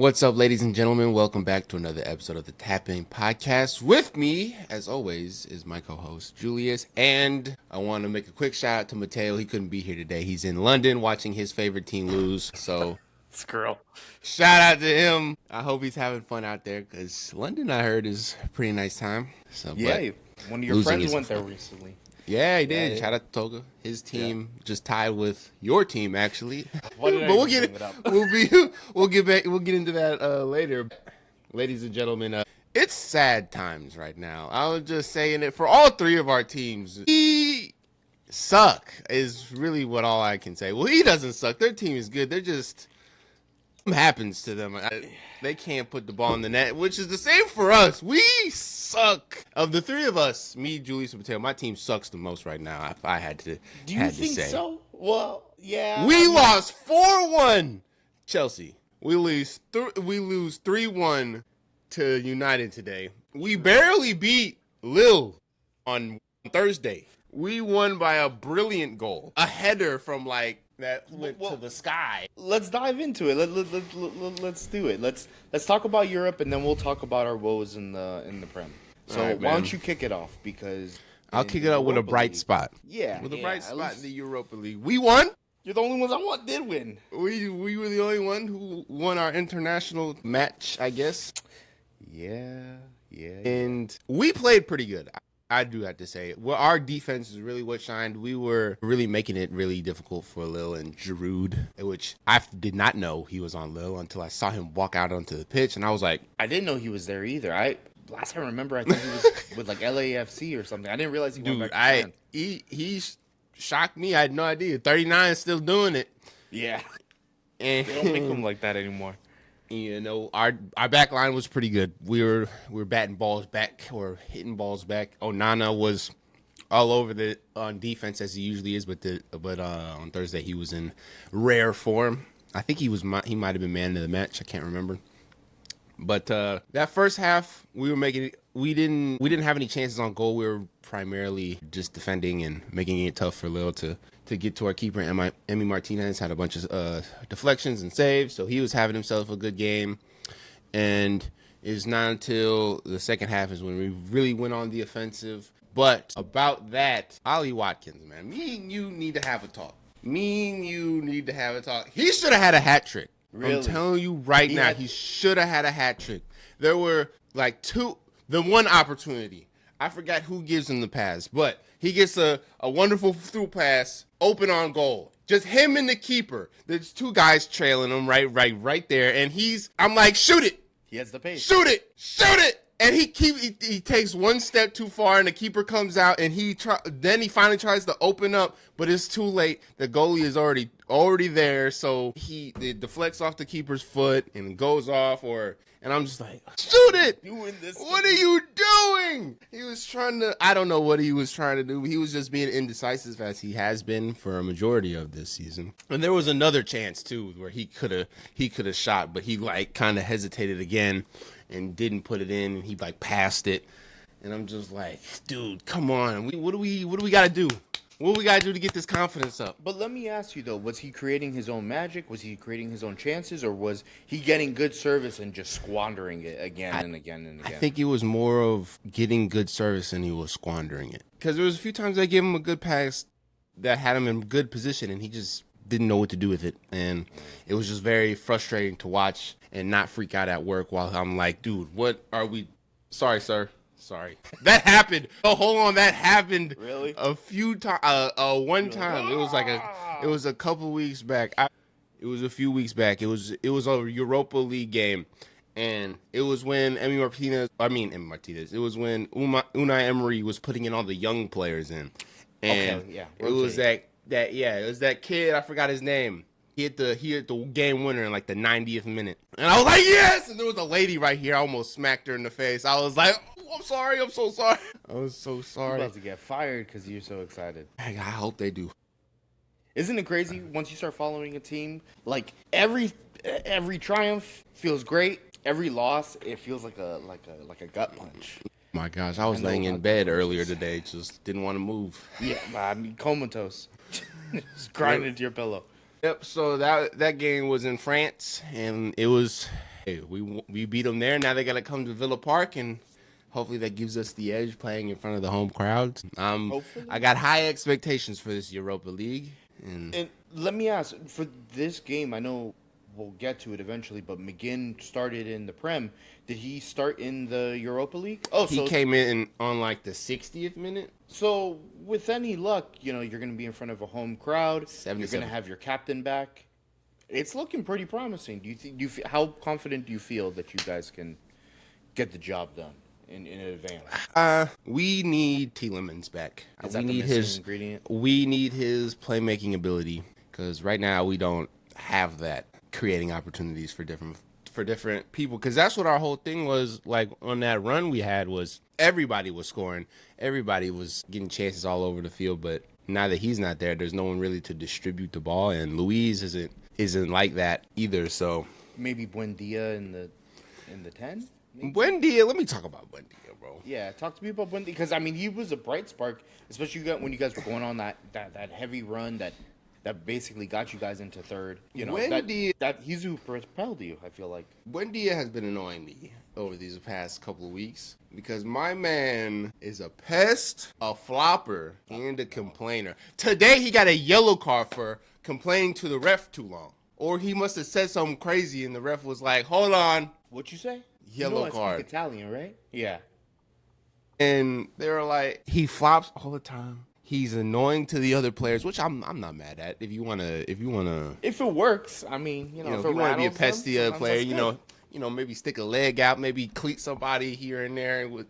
What's up, ladies and gentlemen? Welcome back to another episode of the Tapping Podcast. With me, as always, is my co-host, Julius. And I want to make a quick shout out to Mateo. He couldn't be here today. He's in London watching his favorite team lose. So, Squirrel. shout out to him. I hope he's having fun out there because London, I heard, is a pretty nice time. So, Yeah, one of your friends went there recently. Yeah, he did. Yeah. Shout out to Toga. His team just tied with your team, actually. Why did I But we'll even get bring it up? we'll get into that later. Ladies and gentlemen, it's sad times right now. I was just saying it for all three of our teams. We suck is really what all I can say. Well, he doesn't suck. Their team is good. They're just something happens to them. They can't put the ball in the net, which is the same for us. We suck. Of the three of us, me, Julius, and Mateo, my team sucks the most right now. If I had to, Do you think so? Well, yeah. We lost 4-1. Chelsea. We lose 3-1 to United today. We barely beat Lille on Thursday. We won by a brilliant goal, a header from that went to the sky. Let's dive into it. Let's do it. Let's talk about Europe, and then we'll talk about our woes in the Prem. So Right, why don't you kick it off? Because I'll kick it out with a bright spot. Yeah, With a bright spot least in the Europa League. We won. You're the only ones I did win. We were the only one who won our international match, I guess. Yeah. And we played pretty good. I do have to say. Well, our defense is really what shined. We were really making it really difficult for Lille and Giroud, which I did not know he was on Lille until I saw him walk out onto the pitch, and I was like, I didn't know he was there either. Last time I remember, I think he was with LAFC or something. I didn't realize he went dude, back to he shocked me. I had no idea. 39 is still doing it. Yeah. And They don't make them like that anymore. you know, our back line was pretty good. We were batting balls back or hitting balls back. Onana was all over on defense as he usually is, but on Thursday he was in rare form. I think he might have been man of the match. I can't remember. But that first half we were making it. We didn't have any chances on goal. We were primarily just defending and making it tough for Lille to get to our keeper. Emi Martinez had a bunch of deflections and saves, so he was having himself a good game. And it's not until the second half is when we really went on the offensive. But about that, Ollie Watkins, man, me and you need to have a talk. He should have had a hat trick. Really? I'm telling you right now, he should have had a hat trick. There were the one opportunity. I forgot who gives him the pass, but he gets a wonderful through pass, open on goal. Just him and the keeper. There's two guys trailing him right there, and I'm like, shoot it. He has the pace. Shoot it. And he takes one step too far, and the keeper comes out, and then he finally tries to open up, but it's too late. The goalie is already there, so it deflects off the keeper's foot and goes off, and I'm just like, shoot it! What are you doing? He was I don't know what he was trying to do. He was just being indecisive as he has been for a majority of this season. And there was another chance too where he could have shot, but he kind of hesitated again and didn't put it in, and he passed it. And I'm just like, dude, come on. What do we got to do? What do we got to do to get this confidence up? But let me ask you, though, was he creating his own magic? Was he creating his own chances? Or was he getting good service and just squandering it again and again? I think it was more of getting good service and he was squandering it. Because there was a few times I gave him a good pass that had him in good position, and he just didn't know what to do with it. And it was just very frustrating to watch and not freak out at work while I'm like, dude, what are we? Sorry, sir. Sorry. That happened. Oh, hold on. That happened. Really? A few times. One time. It was a couple weeks back. It was a few weeks back. It was a Europa League game. And it was when Emi Martinez. It was when Unai Emery was putting in all the young players in. And it was it was that kid, I forgot his name. He hit the game winner in the 90th minute. And I was like, yes! And there was a lady right here. I almost smacked her in the face. I was like, oh, I'm sorry. I'm so sorry. I was so sorry. You're about to get fired because you're so excited. I hope they do. Isn't it crazy once you start following a team? Every triumph feels great. Every loss, it feels like a gut punch. My gosh, I was laying in bed earlier today. Just didn't want to move. Yeah, I mean, comatose. Just grinding into your pillow. Yep, so that game was in France, and it was Hey, we beat them there. Now they got to come to Villa Park, and hopefully that gives us the edge playing in front of the home crowds. I Hopefully. got high expectations for this Europa League, and And let me ask for this game. I know we'll get to it eventually, but McGinn started in the Prem. Did he start in the Europa League? Oh, he came in on like the 60th minute. so with any luck, you're going to be in front of a home crowd. You're going to 77. have your captain back. It's looking pretty promising. Do you think? How confident do you feel that you guys can get the job done in advance? We need Tielemans back. Is We that the need missing his. ingredient? We need his playmaking ability because right now we don't have that creating opportunities for different people. Because that's what our whole thing was like on that run we had was everybody was scoring, everybody was getting chances all over the field. But now that he's not there, there's no one really to distribute the ball, and Luis isn't like that either. So Maybe Buendia in the 10? Buendia, let me talk about Buendia, bro. Yeah, talk to me about Buendia because I mean he was a bright spark, especially when you guys were going on that heavy run that basically got you guys into third. Buendia, that he's who propelled you. I feel like. Buendia has been annoying me over these past couple of weeks because my man is a pest, a flopper, and a complainer. Today he got a yellow card for complaining to the ref too long. Or he must have said something crazy and the ref was like, hold on, What you say? yellow I card. speak Italian, right? Yeah. And they were like, he flops all the time. He's annoying to the other players, which I'm not mad at. If you wanna If it works, I mean, if if you it want to be a rattles pest them, to the other sometimes player, that's good. maybe stick a leg out, maybe cleat somebody here and there with,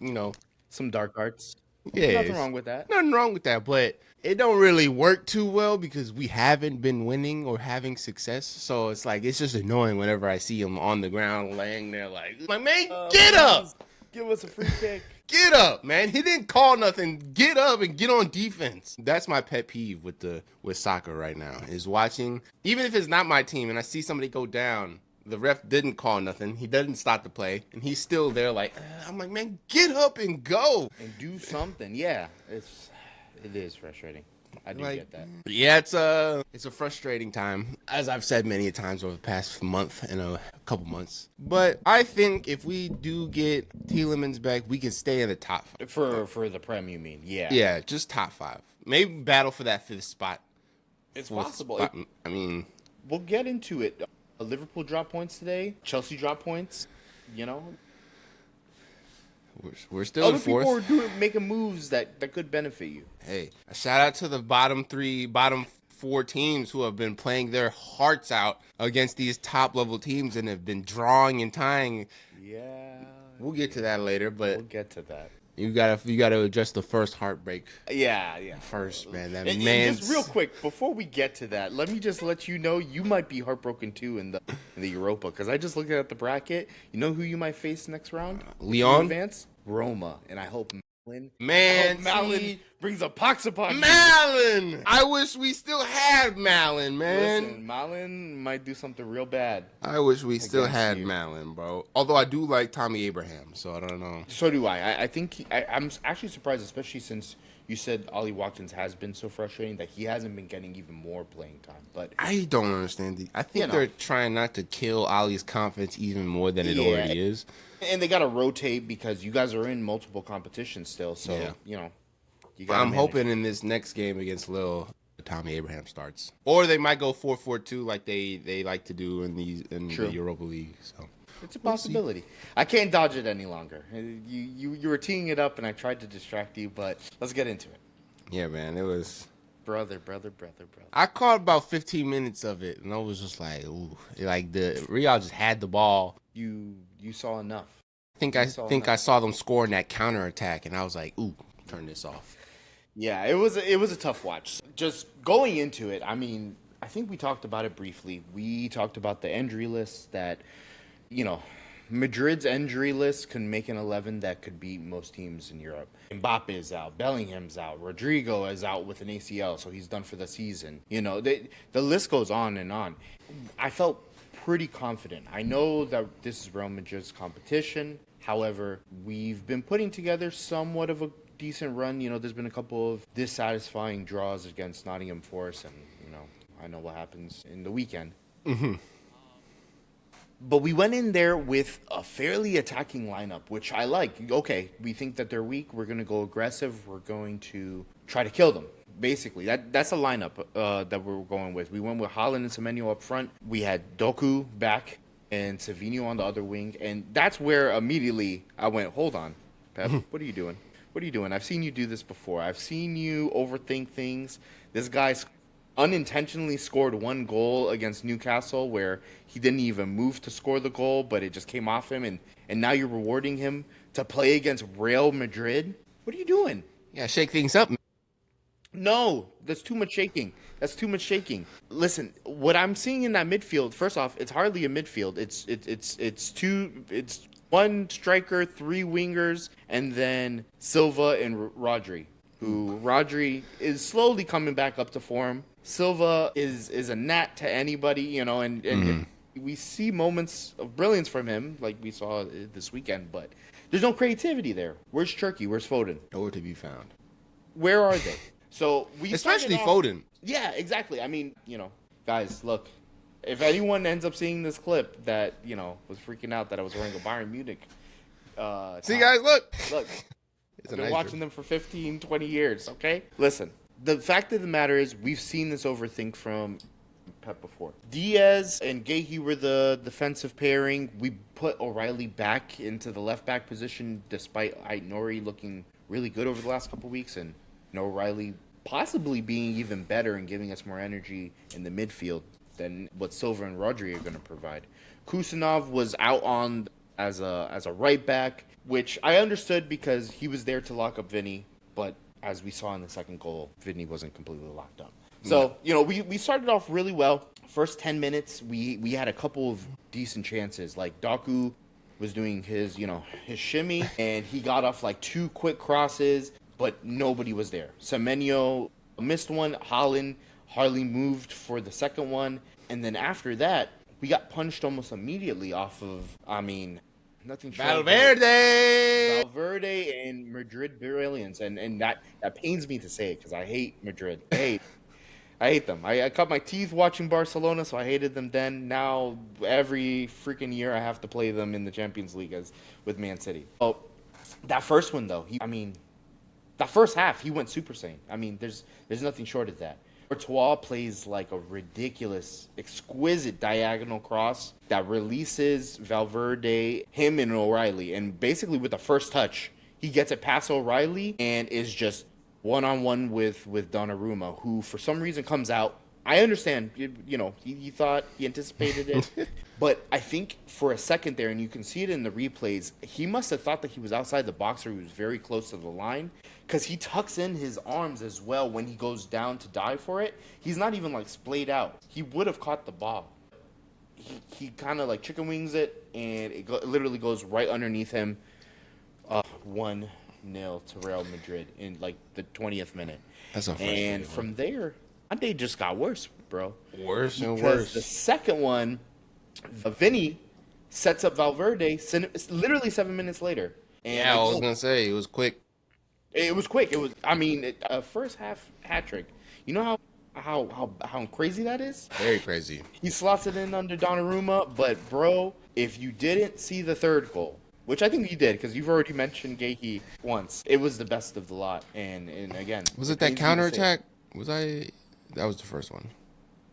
Some dark arts. yeah, Nothing wrong with that. nothing wrong with that, but it don't really work too well because we haven't been winning or having success. So it's like it's just annoying whenever I see him on the ground laying there like, my man, get Please up. give us a free kick. Get up, man. He didn't call nothing. Get up and get on defense. That's my pet peeve with soccer right now is watching, even if it's not my team and I see somebody go down, the ref didn't call nothing. He doesn't stop the play and he's still there like, I'm like, man, get up and go. And do something. Yeah, it is frustrating. I do Like, get that. yeah, it's a frustrating time, as I've said many times over the past month and a couple months. But I think if we do get Tielemans back, we can stay in the top five. For the Prem, you mean? Yeah. Yeah, just top five. Maybe battle for that fifth spot. It's Fourth possible. spot. I mean, We'll get into it. Liverpool dropped points today. Chelsea dropped points. You know, we're still other in fourth. people are making moves that could benefit you. Hey, a shout out to the bottom four teams who have been playing their hearts out against these top level teams and have been drawing and tying. Yeah. We'll get to that later, but We'll get to that. you gotta address the first heartbreak Yeah. first, man. That And man. just real quick before we get to that, let me just let you know you might be heartbroken too in the Europa because I just looked at the bracket. You know who you might face next round? Leon? Advance Roma, and I hope Malin. Man, Malin see? brings a pox upon you. Malin. I wish we still had Malin, man. Listen, Malin might do something real bad. I wish we still Against had you. Malin, bro. Although I do like Tommy Abraham, so I don't know. So do I. I think I'm actually surprised, especially since you said Ollie Watkins has been so frustrating that he hasn't been getting even more playing time. But I don't understand. I think they're trying not to kill Ollie's confidence even more than it already is. And they got to rotate because you guys are in multiple competitions still. So, Yeah. you got I'm hoping in this next game against Lille, Tommy Abraham starts. Or they might go 4-4-2 like they like to do in the Europa League. So it's a possibility. I can't dodge it any longer. You were teeing it up, and I tried to distract you, but let's get into it. Yeah, man, it was... Brother. I caught about 15 minutes of it, and I was just like, ooh. Like, the Real just had the ball. You saw enough. I saw them scoring that counterattack, and I was like, ooh, turn this off. Yeah, it was a tough watch. Just going into it, I mean, I think we talked about it briefly. We talked about the injury list that, Madrid's injury list can make an 11 that could beat most teams in Europe. Mbappe is out, Bellingham's out, Rodrigo is out with an ACL, so he's done for the season. The list goes on and on. I felt pretty confident. I know that this is Real Madrid's competition. However, we've been putting together somewhat of a decent run. There's been a couple of dissatisfying draws against Nottingham Forest, and I know what happens in the weekend. Mm-hmm. But we went in there with a fairly attacking lineup, which I like. Okay, we think that they're weak. We're going to go aggressive. We're going to try to kill them. Basically, that's a lineup that we're going with. We went with Holland and Semenyo up front. We had Doku back and Savino on the other wing. And that's where immediately I went, hold on, Pep, what are you doing? What are you doing? I've seen you do this before. I've seen you overthink things. This guy's unintentionally scored one goal against Newcastle where he didn't even move to score the goal, but it just came off him, and now you're rewarding him to play against Real Madrid? What are you doing? Yeah, shake things up. No, that's too much shaking. That's too much shaking. Listen, what I'm seeing in that midfield, first off, it's hardly a midfield. It's one striker, three wingers, and then Silva and Rodri, who Rodri is slowly coming back up to form. Silva is a gnat to anybody, and we see moments of brilliance from him, like we saw this weekend, but there's no creativity there. Where's Cherky? Where's Foden? Nowhere to be found. Where are they? So we Especially started off- Foden. Yeah, exactly. I mean, guys, look, if anyone ends up seeing this clip that, was freaking out that I was wearing a Bayern Munich See, guys, look. Look, It's I've a been nice watching them for 15, 20 years, okay? Listen, the fact of the matter is we've seen this overthink from Pep before. Diaz and Gahey were the defensive pairing. We put O'Reilly back into the left back position despite Ait-Nouri looking really good over the last couple weeks, and O'Reilly possibly being even better and giving us more energy in the midfield than what Silva and Rodri are going to provide. Kusanov was out on as a right back, which I understood because he was there to lock up Vinny, but as we saw in the second goal, Vinny wasn't completely locked up. So, we started off really well. First 10 minutes, we had a couple of decent chances. Like Doku was doing his shimmy, and he got off like two quick crosses, but nobody was there. Semenyo missed one. Holland hardly moved for the second one. And then after that, we got punched almost immediately off of, nothing short of Valverde and Madrid brilliance. And that pains me to say it because I hate Madrid. I hate them. I cut my teeth watching Barcelona, so I hated them then. Now, every freaking year I have to play them in the Champions League with Man City. Oh, that first one, though, that first half, he went Super Saiyan. I mean, there's nothing short of that. Courtois plays like a ridiculous, exquisite diagonal cross that releases Valverde, him, and O'Reilly. And basically, with the first touch, he gets it past O'Reilly and is just one-on-one with Donnarumma, who for some reason comes out. I understand, he thought, he anticipated it. But I think for a second there, and you can see it in the replays, he must have thought that he was outside the box or he was very close to the line, because he tucks in his arms as well when he goes down to dive for it. He's not even like splayed out. He would have caught the ball. He kind of like chicken wings it, and it literally goes right underneath him. 1-0 to Real Madrid in like the 20th minute. That's a And from there, Monday just got worse, bro. Worse and Because worse. the second one, Vinny sets up Valverde literally 7 minutes later. And Yeah, I was going to say, it was quick. It was quick. It was, first half hat trick. You know how crazy that is? Very crazy. He slots it in under Donnarumma, but bro, if you didn't see the third goal, which I think you did because you've already mentioned Gahey once, it was the best of the lot. And again, Was it that counterattack? That was the first one.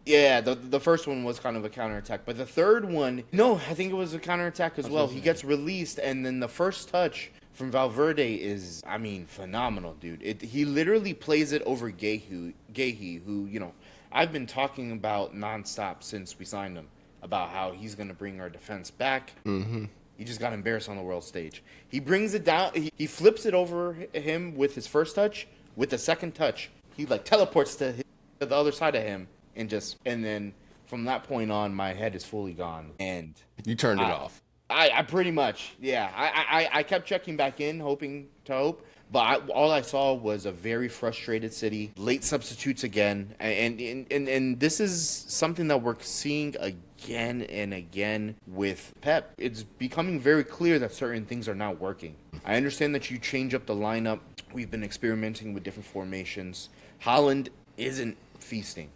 Yeah, the first one was kind of a counterattack, but the third one, no, I think it was a counterattack as well. He gets released, and then the first touch from Valverde is, phenomenal, dude. He literally plays it over Gahey, who, I've been talking about nonstop since we signed him, about how he's going to bring our defense back. Mm-hmm. He just got embarrassed on the world stage. He brings it down. He flips it over him with his first touch. With the second touch, he teleports to the other side of him. And then from that point on, my head is fully gone. And you turned it off. I pretty much, yeah. I kept checking back in, hoping to hope. But all I saw was a very frustrated City, late substitutes again. And this is something that we're seeing again and again with Pep. It's becoming very clear that certain things are not working. I understand that you change up the lineup. We've been experimenting with different formations. Holland isn't feasting.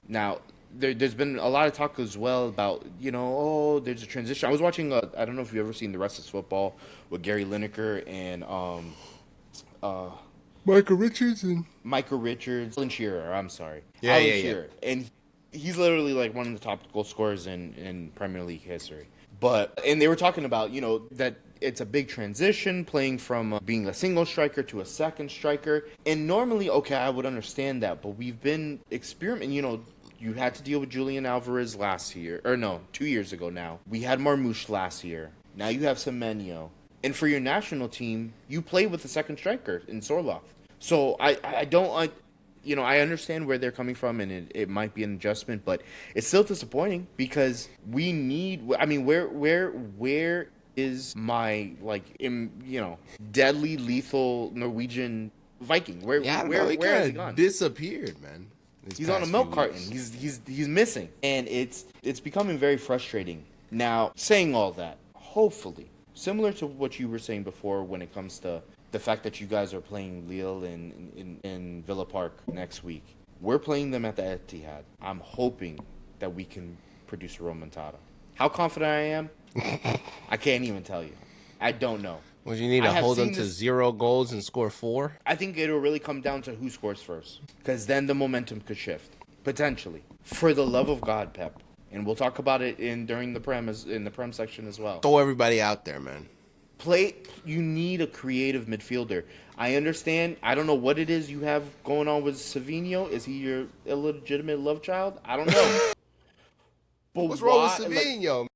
Now, there's been a lot of talk as well about, oh, there's a transition. I was watching, I don't know if you've ever seen The Rest is Football with Gary Lineker and Michael Richards and Michael Richards, Alan Shearer. I'm sorry, Yeah, Alan yeah, yeah. Shearer, and he's literally like one of the top goal scorers in Premier League history. And they were talking about, that it's a big transition playing from being a single striker to a second striker. And normally, okay, I would understand that, but we've been experimenting, you had to deal with Julian Alvarez last year, or no, 2 years ago now. We had Marmoush last year. Now you have Semenyo. And for your national team, you play with the second striker in Sorloth. So I don't, I understand where they're coming from, and it might be an adjustment, but it's still disappointing because we need. I mean, where is my deadly lethal Norwegian Viking? Where yeah, I don't where know. He where has he kind gone? of disappeared, man. He's on a milk carton. He's missing, and it's becoming very frustrating. Now, saying all that, hopefully, similar to what you were saying before, when it comes to the fact that you guys are playing Lille in Villa Park next week, we're playing them at the Etihad. I'm hoping that we can produce a remontada. How confident I am, I can't even tell you. I don't know. Would you need to hold them to 0 goals and score 4? I think it'll really come down to who scores first, because then the momentum could shift potentially. For the love of God, Pep, and we'll talk about it during the Prem section as well. Throw everybody out there, man. You need a creative midfielder. I understand. I don't know what it is you have going on with Savinho. Is he your illegitimate love child? I don't know. But What's wrong with Savinho?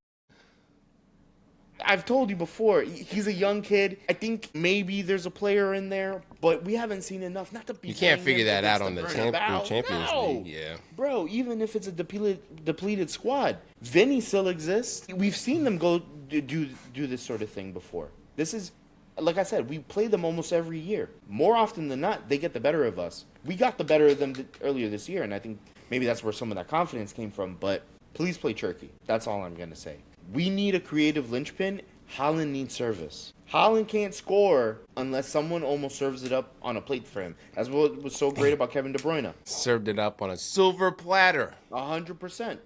I've told you before, he's a young kid. I think maybe there's a player in there, but we haven't seen enough. Not to be. You can't figure that out on the Champions League. Yeah, bro. Even if it's a depleted squad, Vinny still exists. We've seen them go do this sort of thing before. This is, like I said, we play them almost every year. More often than not, they get the better of us. We got the better of them earlier this year, and I think maybe that's where some of that confidence came from. But please play Turkey. That's all I'm gonna say. We need a creative linchpin. Haaland needs service. Haaland can't score unless someone almost serves it up on a plate for him. That's what was so great about Kevin De Bruyne. Served it up on a silver platter. 100%.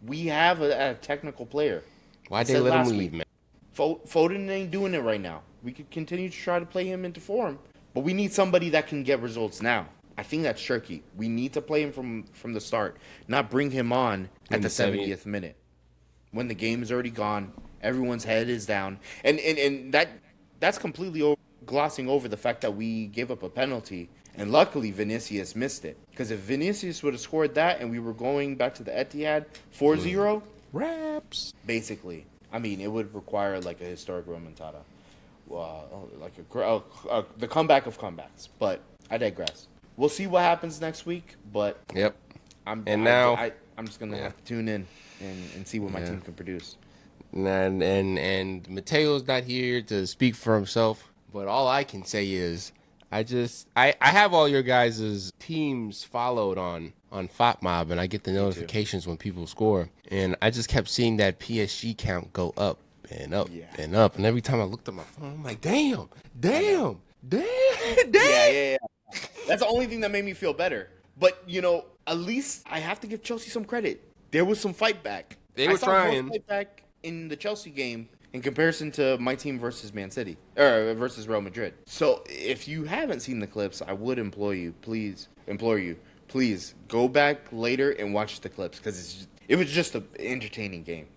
We have a technical player. Why'd they let him leave, man? Foden ain't doing it right now. We could continue to try to play him into form, but we need somebody that can get results now. I think that's Turkey. We need to play him from the start, not bring him on at the 70th minute. When the game is already gone, everyone's head is down, and that's completely glossing over the fact that we gave up a penalty, and luckily Vinicius missed it. Because if Vinicius would have scored that and we were going back to the Etihad 4-0, raps. Basically, I mean, it would require like a historic remontada, the comeback of comebacks. But I digress. We'll see what happens next week. But yep, I'm just gonna have to tune in and see what my team can produce. And Mateo's not here to speak for himself, but all I can say is I have all your guys' teams followed on FOTMob, and I get the notifications when people score, and I just kept seeing that PSG count go up and up and up, and every time I looked at my phone, I'm like, damn. Yeah. That's the only thing that made me feel better. But at least I have to give Chelsea some credit. There was some fight back. They were trying. More fight back in the Chelsea game in comparison to my team versus Man City versus Real Madrid. So if you haven't seen the clips, I would implore you, please go back later and watch the clips because it was just an entertaining game.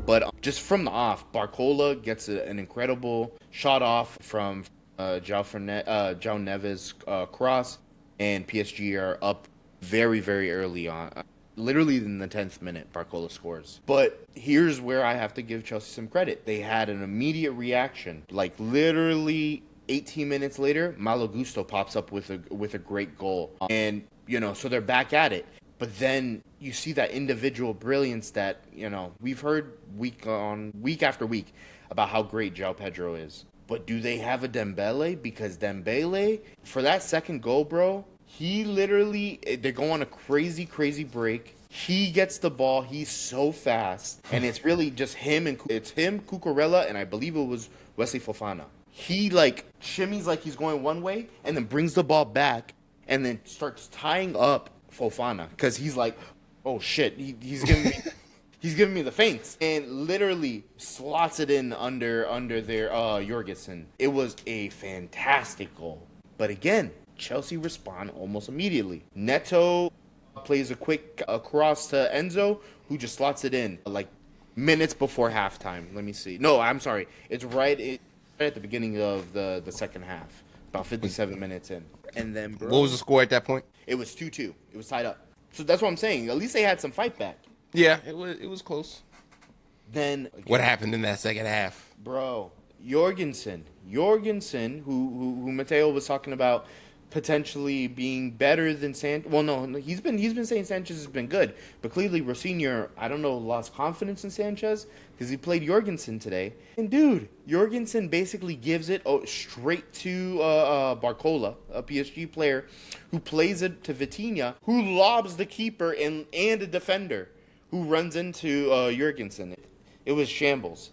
But just from the off, Barcola gets an incredible shot off from João Neves' cross, and PSG are up very, very early on. Literally in the 10th minute, Barcola scores. But here's where I have to give Chelsea some credit. They had an immediate reaction. Like literally 18 minutes later, Malo Gusto pops up with a great goal. And, so they're back at it. But then you see that individual brilliance that, we've heard week after week about how great João Pedro is. But do they have a Dembele? Because Dembele, for that second goal, bro, they go on a crazy, crazy break. He gets the ball. He's so fast. And it's really just him, Cucurella, and I believe it was Wesley Fofana. He, shimmies like he's going one way and then brings the ball back and then starts tying up Fofana because he's like, Oh shit, he's giving me he's giving me the feints and literally slots it in under their Jorgensen. It was a fantastic goal. But again, Chelsea respond almost immediately. Neto plays a quick across to Enzo, who just slots it in like minutes before halftime. Let me see. No, I'm sorry. It's right at the beginning of the second half, about 57 minutes in. And then, bro, What was the score at that point? it was 2-2. It was tied up. So that's what I'm saying. At least they had some fight back. Yeah, it was close. Then What happened in that second half? bro, Jorgensen, who Mateo was talking about potentially being better than Sanchez. Well, no, he's been saying Sanchez has been good, but clearly Rosinha, I don't know, lost confidence in Sanchez because he played Jorgensen today. And dude, Jorgensen basically gives it straight to Barcola, a PSG player, who plays it to Vitinha, who lobs the keeper and a defender, who runs into Jorgensen. It was shambles.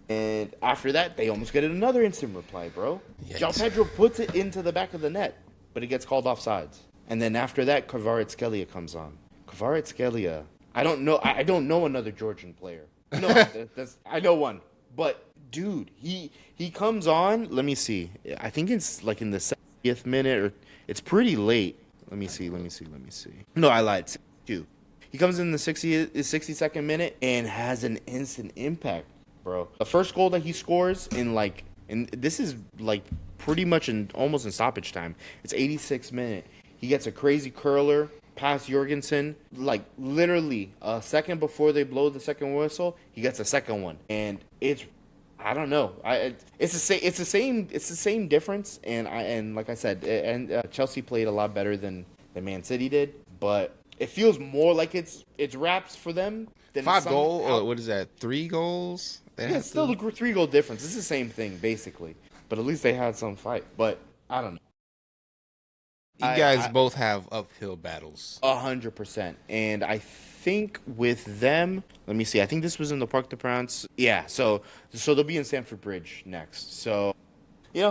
And after that, they almost get another instant reply, bro. Yikes. João Pedro puts it into the back of the net, but it gets called offsides. And then after that, Kvaratskhelia comes on. Kvaratskhelia, I don't know another Georgian player. No, I know one. But dude, he comes on. Let me see. I think it's like in the 70th minute, or it's pretty late. Let me see. No, I lied. 62. He comes in the 62nd minute and has an instant impact, bro. The first goal that he scores and this is like pretty much almost in stoppage time. It's 86th minute. He gets a crazy curler past Jorgensen, like literally a second before they blow the second whistle. He gets a second one, and I don't know. It's the same difference. And like I said, Chelsea played a lot better than Man City did, but it feels more like it's wraps for them than 5 goals? Or what is that? 3 goals? Yeah, it's still a 3-goal difference. It's the same thing basically, but at least they had some fight. But I don't know. You guys both have uphill battles. 100%. And I think with them, let me see. I think this was in the Parc des Princes. Yeah, so they'll be in Stamford Bridge next. So,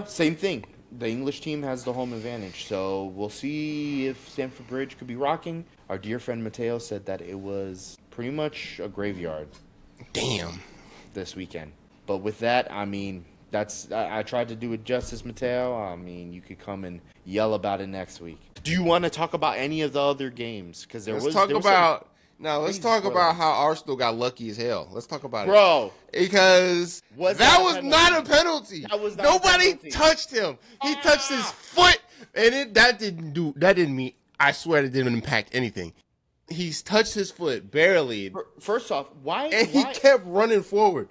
same thing. The English team has the home advantage. So we'll see if Stamford Bridge could be rocking. Our dear friend Mateo said that it was pretty much a graveyard. Damn. This weekend. But with that, I mean, I tried to do it justice, Mateo. I mean, you could come and yell about it next week. Do you want to talk about any of the other games? Because let's talk about how Arsenal got lucky as hell. Let's talk about it, bro. Because that was not a penalty. Nobody touched him. He touched his foot, and that didn't mean. I swear it didn't impact anything. He's touched his foot barely. First off, why? And he kept running forward.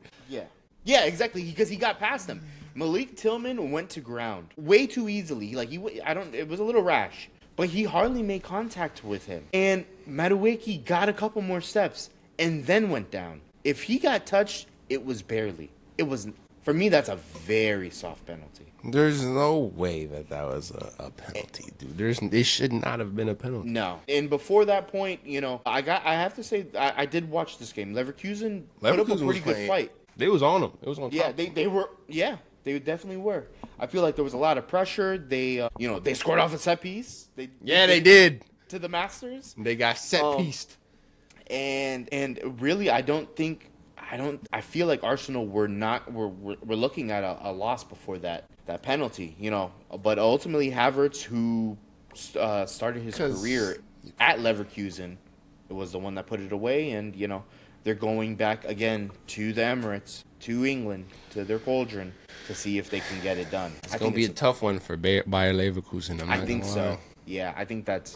Yeah, exactly. Because he got past him. Malik Tillman went to ground way too easily. It was a little rash, but he hardly made contact with him. And Madueke got a couple more steps and then went down. If he got touched, it was barely. It wasn't. For me, that's a very soft penalty. There's no way that was a penalty, dude. It should not have been a penalty. No. And before that point, I have to say, I did watch this game. Leverkusen put up a pretty good fight. They was on them. It was on top. Yeah, they were. Yeah, they definitely were. I feel like there was a lot of pressure. They, they scored off a set piece. They did. To the Masters. They got set pieced. And really, I feel like Arsenal were looking at a loss before that penalty, But ultimately, Havertz, who started his career at Leverkusen, was the one that put it away, and they're going back again to the Emirates, to England, to their cauldron to see if they can get it done. It's going to be a tough one for Bayer Leverkusen. I think so. Yeah, I think that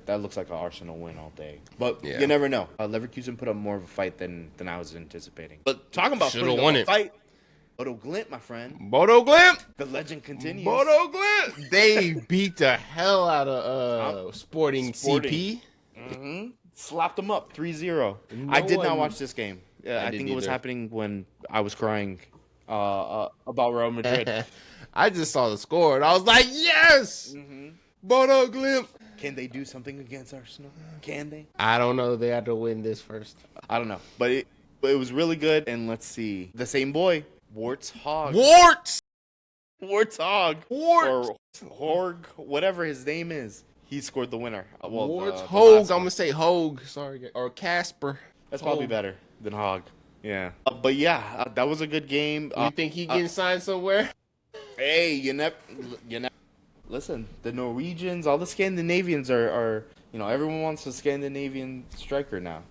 looks like an Arsenal win all day. But you never know. Leverkusen put up more of a fight than I was anticipating. But talking about putting up a fight, Bodo Glimt, my friend. Bodo Glimt. The legend continues. Bodo Glimt. They beat the hell out of Sporting CP. Mm-hmm. Slapped them up 3-0. I did not watch this game. I think it was happening when I was crying about Real Madrid. I just saw the score and I was like, yes! Mm-hmm. Bodo Glimt. Can they do something against Arsenal? Can they? I don't know. They had to win this first. I don't know. But it was really good. And let's see. The same boy, Warthog. Or Horg, whatever his name is. He scored the winner. Well, Ward's the Hogue. last I'm one. gonna say Hogue. Sorry, or Casper. That's probably Hogue. better than Hog. Yeah. But yeah, that was a good game. You think he getting signed somewhere? Hey, you never. Listen, the Norwegians, all the Scandinavians are everyone wants a Scandinavian striker now.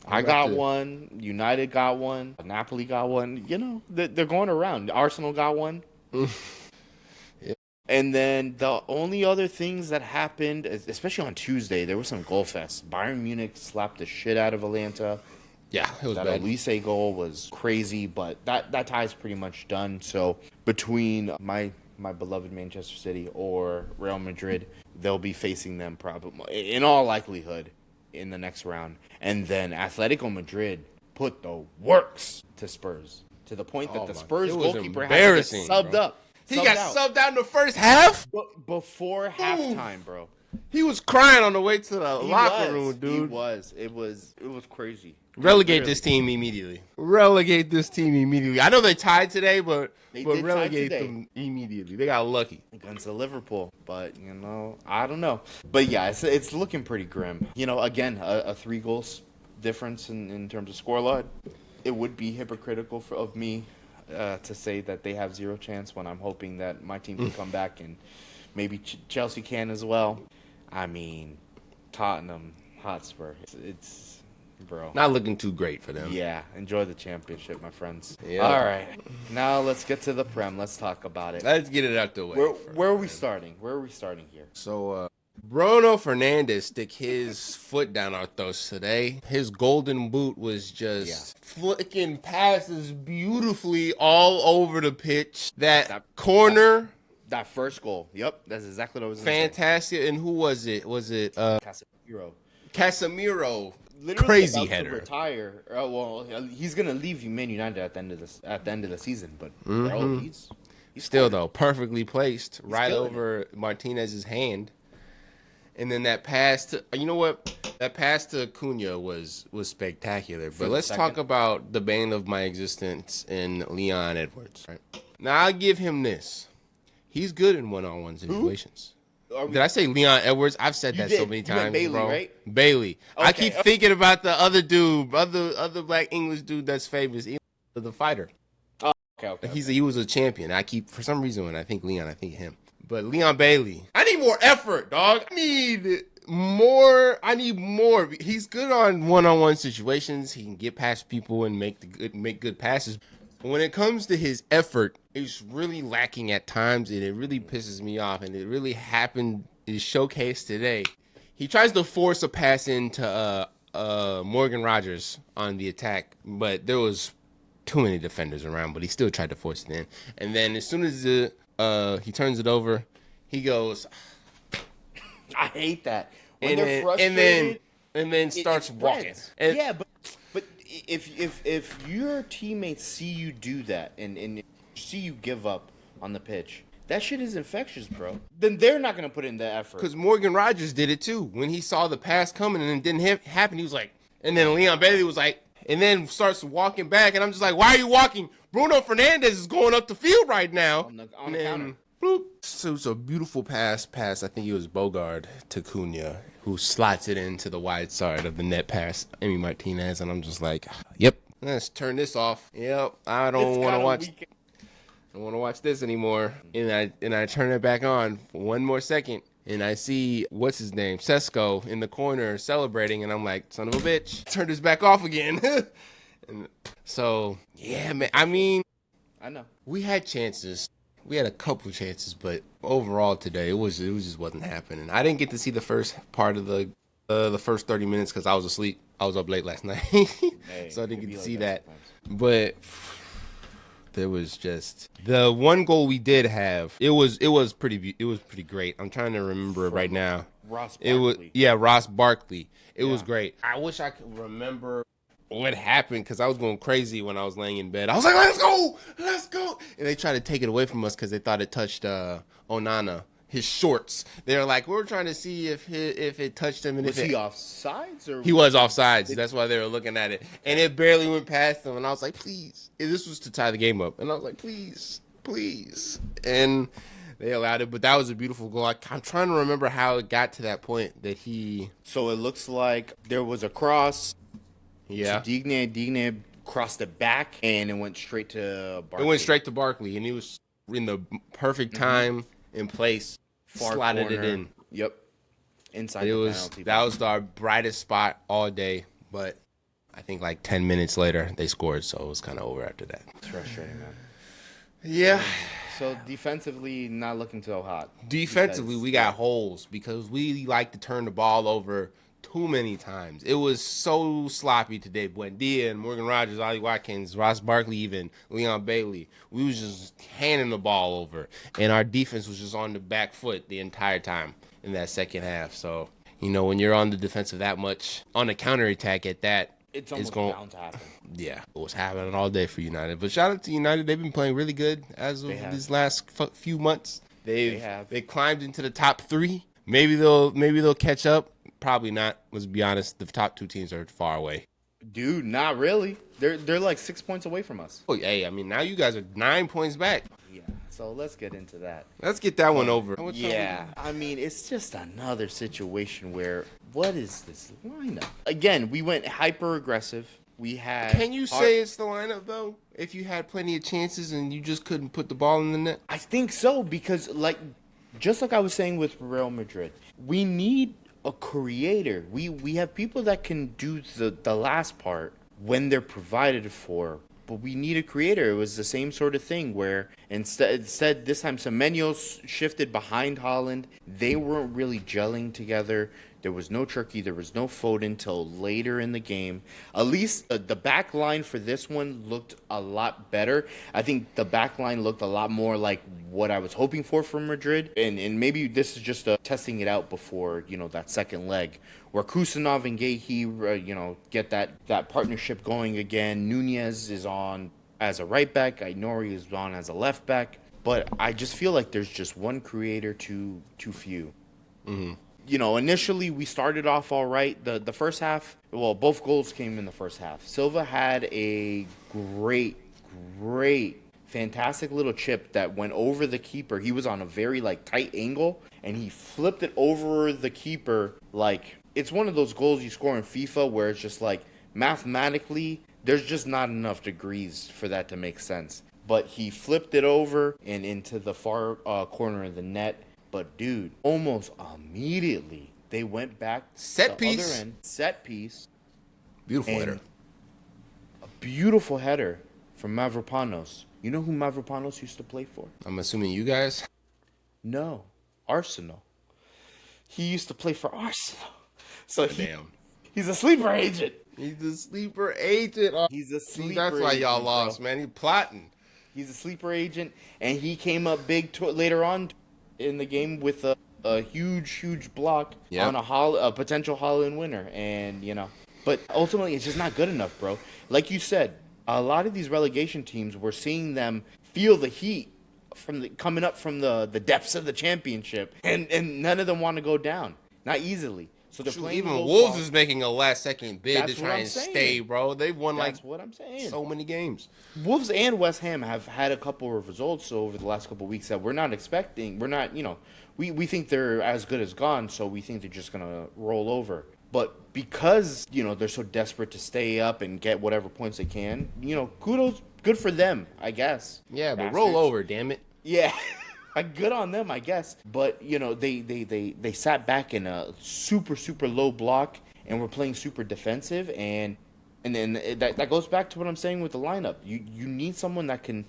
I got one. United got one. Napoli got one. They're going around. Arsenal got one. Yeah. And then the only other things that happened, especially on Tuesday, there was some goal fest. Bayern Munich slapped the shit out of Atlanta. Yeah, it was That bad. Elise goal was crazy, but that tie is pretty much done. So between my beloved Manchester City or Real Madrid, they'll be facing them probably, in all likelihood, in the next round. And then Atletico Madrid put the works to Spurs, to the point that the Spurs it was goalkeeper had to get embarrassing, subbed bro. up. He got subbed out in the first half. Before halftime, bro. He was crying on the way to the He locker was. room, dude. He was. It was crazy. Relegate Literally. this team immediately. Relegate this team immediately. I know they tied today, but They did tie relegate today. them immediately. They got lucky. Against the Liverpool, but I don't know. But yeah, it's looking pretty grim. Again, a 3 goals difference in terms of scoreline. It would be hypocritical of me to say that they have zero chance when I'm hoping that my team can come back and maybe Chelsea can as well. I mean, Tottenham Hotspur. It's bro. Not looking too great for them. Yeah, enjoy the championship, my friends. Yeah. All right, now let's get to the Prem. Let's talk about it. Let's get it out the way. Where are we starting? Where are we starting here? So, Bruno Fernandes stick his foot down our throats today. His golden boot was just flicking passes beautifully all over the pitch. That corner, That first goal. Yep, that's exactly what I was going to say. fantastic. And who was it? Was it Casemiro. Casemiro? Literally Crazy about to header. retire. Well, he's going to leave Man United at the end of the season, but bro, he's Still though, perfectly placed, right killing over Martinez's hand. And then that pass to, you know what? That pass to Cunha was spectacular. But the let's second. talk about the bane of my existence in Leon Edwards. Right? Now, I'll give him this. He's good in one-on-one situations. Did I say Leon Edwards? I've said that so did. many You meant times, Bailey, bro. right? Bailey. I Okay. keep thinking about the other dude, other black English dude that's famous, the fighter. Okay. He was a champion. For some reason, when I think Leon, I think him. But Leon Bailey. I need more effort, dog. I need more. He's good on one-on-one situations. He can get past people and make good passes. When it comes to his effort, it's really lacking at times, and it really pisses me off. And it really happened, is showcased today. He tries to force a pass into Morgan Rogers on the attack, but there was too many defenders around, but he still tried to force it in. And then as soon as he turns it over, he goes, I hate that. When and they're then, frustrated, and then starts it walking. spreads. And, Yeah, but if your teammates see you do that and see you give up on the pitch, that shit is infectious, bro. Then they're not gonna put in the effort. Because Morgan Rogers did it too. When he saw the pass coming and it didn't happen, he was like, and then Leon Bailey was like, and then starts walking back, and I'm just like, why are you walking? Bruno Fernandes is going up the field right now. On the And counter. Bloop. So it was a beautiful pass. I think it was Bogard to Cunha, who slots it into the wide side of the net pass, Emi Martinez, and I'm just like, yep, let's turn this off. Yep, I don't want to watch. I don't want to watch this anymore. And I turn it back on for one more second, and I see what's his name, Sesko, in the corner celebrating, and I'm like, son of a bitch, turn this back off again. And so yeah, man. I mean, I know. we had chances. We had a couple chances, but overall today it just wasn't happening. I didn't get to see the first part of the first 30 minutes because I was asleep. I was up late last night, so I didn't get to see that. But there was just the one goal we did have. It was pretty great. I'm trying to remember it right now. Ross It was Barkley. Ross Barkley. It was great. I wish I could remember what happened because I was going crazy when I was laying in bed. I was like, let's go. And they tried to take it away from us because they thought it touched Onana, his shorts. They were like, we're trying to see if it touched him. And Was if he offsides or he was offsides. That's why they were looking at it. And it barely went past him. And I was like, please. And this was to tie the game up. And I was like, please. And They allowed it, but that was a beautiful goal. I'm trying to remember how it got to that point that he. So it looks like there was a cross to Yeah. Digne. Digne crossed it back, and it went straight to It went Barkley. straight to Barkley, and he was in the perfect time and place, Far slotted corner. it in. Yep. Inside It the was penalty that box. was our brightest spot all day, but I think like 10 minutes later they scored, so it was kind of over after that. It's frustrating, man. Yeah. So defensively, not looking so hot. Defensively, Because, we got holes because we like to turn the ball over too many times. It was so sloppy today. Buendia and Morgan Rogers, Ollie Watkins, Ross Barkley, even Leon Bailey. We was just handing the ball over, and our defense was just on the back foot the entire time in that second half. So, when you're on the defensive that much, on the counterattack at that, it's almost going bound to happen. yeah, it was happening all day for United. But shout out to United. They've been playing really good as of these last few months. They climbed into the top 3. Maybe they'll catch up. Probably not. Let's be honest. The top 2 teams are far away. Dude, not really. They're like 6 points away from us. Oh, hey, I mean, now you guys are 9 points back. Yeah. So let's get into that. Let's get that one over. Yeah. I mean, it's just another situation where what is this lineup? Again, we went hyper aggressive. We had. Can you say it's the lineup though? If you had plenty of chances and you just couldn't put the ball in the net? I think so because, just like I was saying with Real Madrid, we need a creator. We have people that can do the last part when they're provided for, but we need a creator. It was the same sort of thing where instead this time Semenyo shifted behind Haaland. They weren't really gelling together. There was no Turkey. There was no Foden till later in the game. At least the back line for this one looked a lot better. I think the back line looked a lot more like what I was hoping for from Madrid. And maybe this is just testing it out before, that second leg. Where Kusanov and Gahey, get that partnership going again. Nunez is on as a right back. Ainori is on as a left back. But I just feel like there's just one creator too few. Mm-hmm. Initially we started off all right. The first half, both goals came in the first half. Silva had a great, fantastic little chip that went over the keeper. He was on a very tight angle, and he flipped it over the keeper. It's one of those goals you score in FIFA where it's just mathematically there's just not enough degrees for that to make sense. But he flipped it over and into the far corner of the net. But, dude, almost immediately, they went back Set to piece. other end. Set piece. Beautiful header. A beautiful header from Mavropanos. You know who Mavropanos used to play for? I'm assuming you guys. No. Arsenal. He used to play for Arsenal. So he's a sleeper agent. He's a sleeper agent. Oh, He's a sleeper that's why y'all agent, lost, bro. man. He's plotting. He's a sleeper agent, and he came up big later on in the game with a huge block on a potential Holland winner, and but ultimately it's just not good enough, bro. Like you said, a lot of these relegation teams, we're seeing them feel the heat coming up from the depths of the championship, and none of them want to go down, not easily. So they're playing. Even Wolves is making a last-second bid to try and stay, bro. They've won That's what I'm saying. So many games. Wolves and West Ham have had a couple of results over the last couple of weeks that we're not expecting. We're not, we think they're as good as gone, so we think they're just going to roll over. But because, they're so desperate to stay up and get whatever points they can, kudos, good for them, I guess. Yeah, but roll over, damn it. Yeah. Good on them, I guess. But, they sat back in a super low block and were playing super defensive. And then that goes back to what I'm saying with the lineup. You need someone that can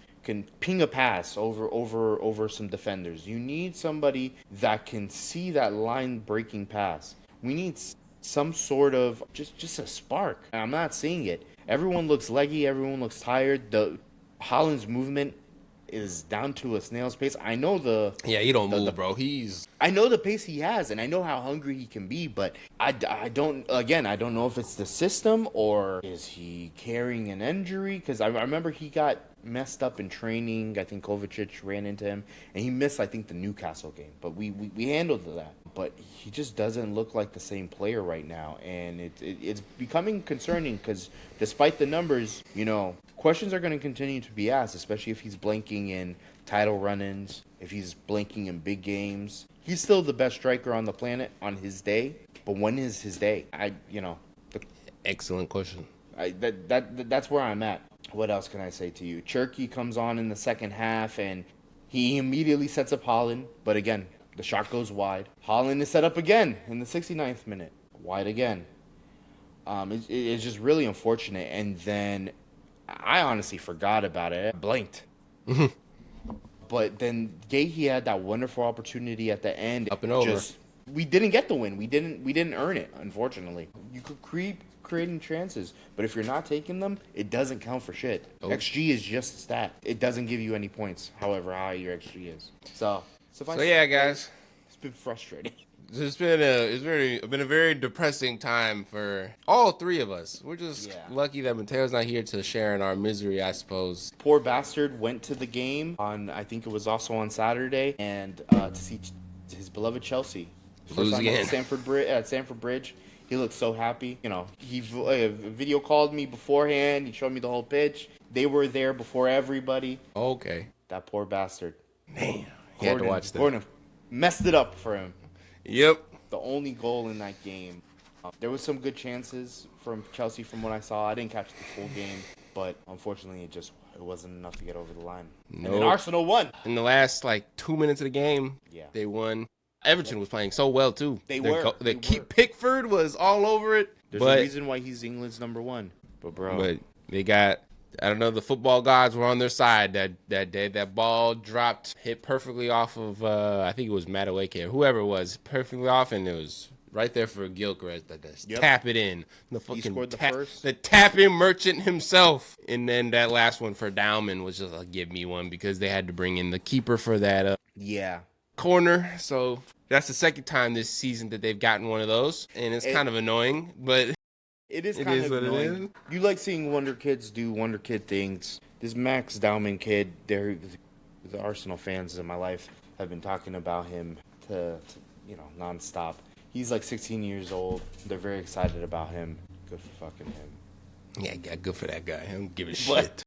ping a pass over some defenders. You need somebody that can see that line-breaking pass. We need some sort of just a spark. I'm not seeing it. Everyone looks leggy. Everyone looks tired. The Holland's movement is down to a snail's pace. I know he don't move, bro. I know the pace he has, and I know how hungry he can be, but I don't know if it's the system or is he carrying an injury, because I remember he got messed up in training. I think Kovacic ran into him, and he missed, I think, the Newcastle game, but we handled that. but he just doesn't look like the same player right now, and it's becoming concerning because despite the numbers, questions are going to continue to be asked, especially if he's blanking in title run-ins, if he's blanking in big games. He's still the best striker on the planet on his day, but when is his day? Excellent question. That's where I'm at. What else can I say to you? Cherky comes on in the second half, and he immediately sets up Holland, but again, the shot goes wide. Holland is set up again in the 69th minute, wide again. It's just really unfortunate, and then I honestly forgot about it. I blinked. But then Gahey had that wonderful opportunity at the end. Up and over. We didn't get the win. We didn't earn it, unfortunately. You could creating chances, but if you're not taking them, it doesn't count for shit. Oh. XG is just a stat. It doesn't give you any points, however high your XG is. So yeah, guys. It's been frustrating. It's been a very depressing time for all three of us. We're just lucky that Mateo's not here to share in our misery, I suppose. Poor bastard went to the game on, I think it was also on Saturday, and to see his beloved Chelsea lose again at Stamford Bridge. He looked so happy. He video called me beforehand. He showed me the whole pitch. They were there before everybody. Okay. That poor bastard. Man, he had to watch that. Gordon messed it up for him. Yep. The only goal in that game. There was some good chances from Chelsea from what I saw. I didn't catch the full game, but unfortunately it wasn't enough to get over the line. Nope. And then Arsenal won. In the last 2 minutes of the game, they won. Everton was playing so well too. Pickford was all over it. There's a reason why he's England's number one. But they got, I don't know, the football gods were on their side that day. That ball hit perfectly off of I think it was Madueke or whoever it was, perfectly off, and it was right there for Gilchrist. Tap it in. He scored the first. The tapping merchant himself, and then that last one for Dauman was just give me one because they had to bring in the keeper for that. Corner. So that's the second time this season that they've gotten one of those, and it's kind of annoying, but it is kind of annoying. You like seeing Wonder Kids do Wonder Kid things. This Max Dauman kid, the Arsenal fans in my life have been talking about him to nonstop. He's 16 years old. They're very excited about him. Good for fucking him. Yeah, good for that guy. I don't give a shit.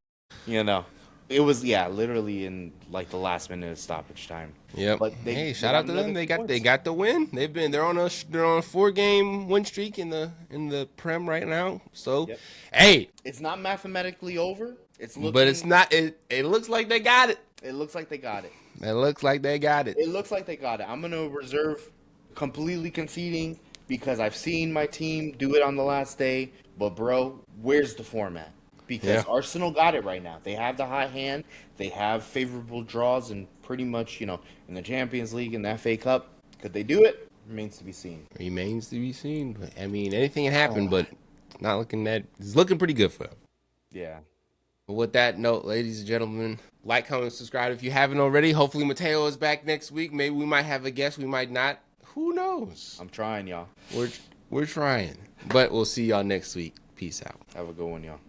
It was literally in the last minute of stoppage time. Yep. But shout out to them. They got the win. They're on a 4-game win streak in the Prem right now. So hey, it's not mathematically over. But it's not. It looks like they got it. It looks like they got it. It looks like they got it. It looks like they got it. I'm gonna reserve completely conceding because I've seen my team do it on the last day. But bro, where's the format? Because Arsenal got it right now. They have the high hand. They have favorable draws, and pretty much, in the Champions League and the FA Cup. Could they do it? Remains to be seen. Remains to be seen. But, I mean, anything can happen, but it's looking pretty good for them. Yeah. But with that note, ladies and gentlemen, like, comment, subscribe if you haven't already. Hopefully Mateo is back next week. Maybe we might have a guest. We might not. Who knows? I'm trying, y'all. We're trying. But we'll see y'all next week. Peace out. Have a good one, y'all.